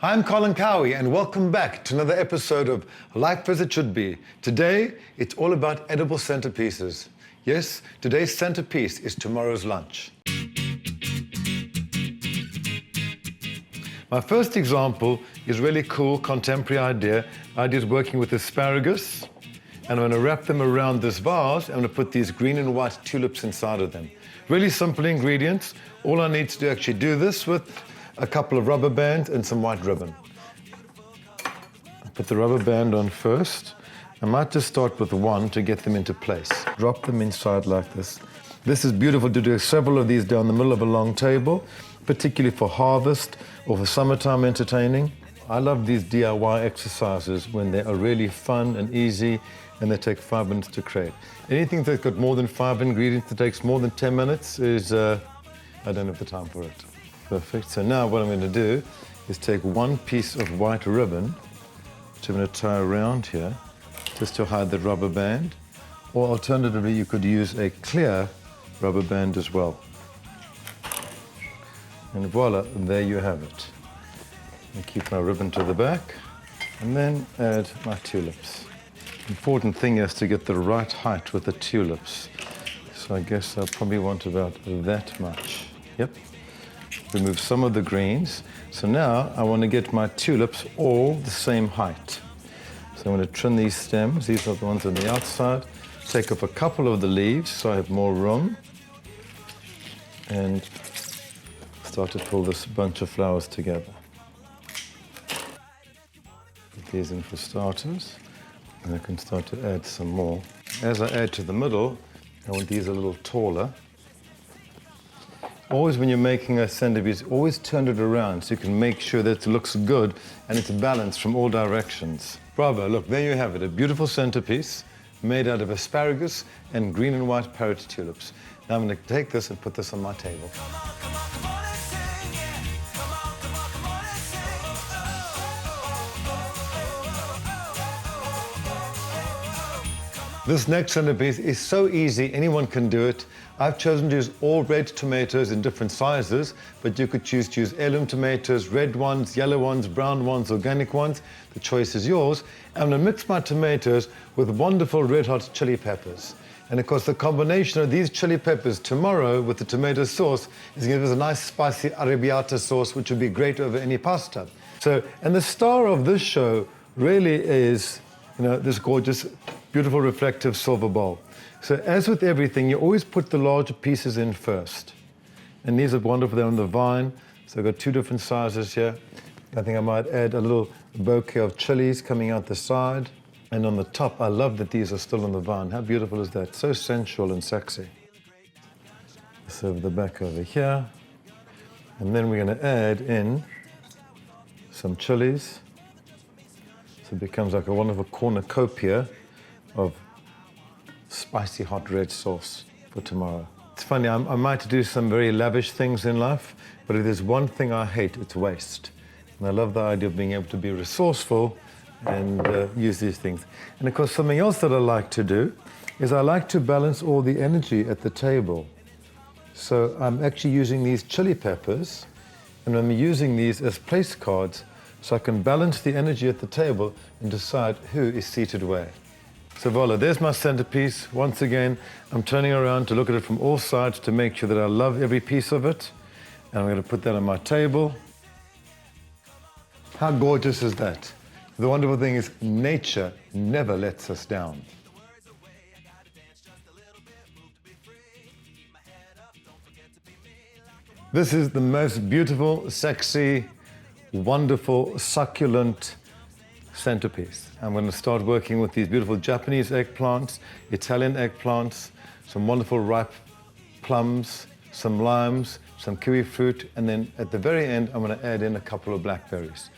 Hi, I'm Colin and welcome back to another episode of Life as It Should Be. Today, it's all about edible centerpieces. Yes, today's centerpiece is tomorrow's lunch. My first example is really cool, contemporary idea. I did working with asparagus, and I'm going to wrap them around this vase. I'm going to put these green and white tulips inside of them. Really simple ingredients. All I need to do actually do this with a couple of rubber bands and some white ribbon. I'll put the rubber band on first. I might just start with one to get them into place. Drop them inside like this. This is beautiful to do several of these down the middle of a long table, particularly for harvest or for summertime entertaining. I love these DIY exercises when they are really fun and easy and they take 5 minutes to create. Anything that's got more than 5 ingredients that takes more than 10 minutes is, I don't have the time for it. Perfect. So now what I'm going to do is take one piece of white ribbon, which I'm going to tie around here, just to hide the rubber band. Or alternatively, you could use a clear rubber band as well. And voila, there you have it. And keep my ribbon to the back, and then add my tulips. Important thing is to get the right height with the tulips. So I guess I'll probably want about that much. Yep. Remove some of the greens. So now I want to get my tulips all the same height. So I'm going to trim these stems. These are the ones on the outside. Take off a couple of the leaves so I have more room. And start to pull this bunch of flowers together. Put these in for starters. And I can start to add some more. As I add to the middle, I want these a little taller. Always when you're making a centerpiece, always turn it around so you can make sure that it looks good and it's balanced from all directions. Bravo, look, there you have it, a beautiful centerpiece made out of asparagus and green and white parrot tulips. Now I'm going to take this and put this on my table. This next centerpiece is so easy, anyone can do it. I've chosen to use all red tomatoes in different sizes, but you could choose to use heirloom tomatoes, red ones, yellow ones, brown ones, organic ones. The choice is yours. I'm going to mix my tomatoes with wonderful red hot chili peppers. And of course, the combination of these chili peppers tomorrow with the tomato sauce is going to give us a nice spicy arrabbiata sauce, which would be great over any pasta. So, and the star of this show really is, this gorgeous, beautiful reflective silver bowl. So as with everything, you always put the larger pieces in first. And these are wonderful, they're on the vine. So I've got 2 different sizes here. I think I might add a little bouquet of chilies coming out the side. And on the top, I love that these are still on the vine. How beautiful is that? So sensual and sexy. Let's over the back over here. And then we're going to add in some chilies. So it becomes like a wonderful cornucopia of spicy hot red sauce for tomorrow. It's funny, I might do some very lavish things in life, but if there's one thing I hate, it's waste. And I love the idea of being able to be resourceful and use these things. And of course, something else that I like to do is I like to balance all the energy at the table. So I'm actually using these chili peppers, and I'm using these as place cards so I can balance the energy at the table and decide who is seated where. So voila, there's my centerpiece. Once again, I'm turning around to look at it from all sides to make sure that I love every piece of it. And I'm going to put that on my table. How gorgeous is that? The wonderful thing is nature never lets us down. This is the most beautiful, sexy, wonderful, succulent centerpiece. I'm going to start working with these beautiful Japanese eggplants, Italian eggplants, some wonderful ripe plums, some limes, some kiwi fruit, and then at the very end, I'm going to add in a couple of blackberries.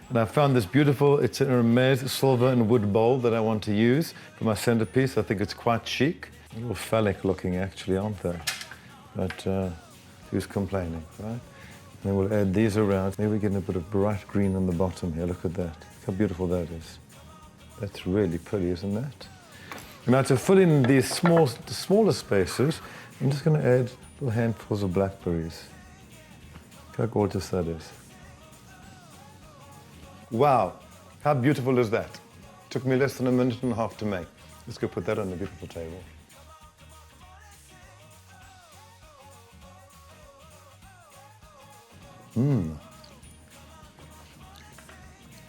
And I found this beautiful, it's an Hermes silver and wood bowl that I want to use for my centerpiece. I think it's quite chic. A little phallic looking actually, aren't they? But who's complaining, right? And then we'll add these around. Maybe we're getting a bit of bright green on the bottom here. Look at that. Look how beautiful that is. That's really pretty, isn't that? And now to fill in these smaller spaces, I'm just going to add little handfuls of blackberries. Look how gorgeous that is. Wow, how beautiful is that? Took me less than a minute and a half to make. Let's go put that on the beautiful table.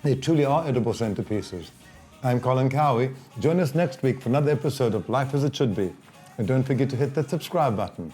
They truly are edible centerpieces. I'm Colin Cowie. Join us next week for another episode of Life as It Should Be. And don't forget to hit that subscribe button.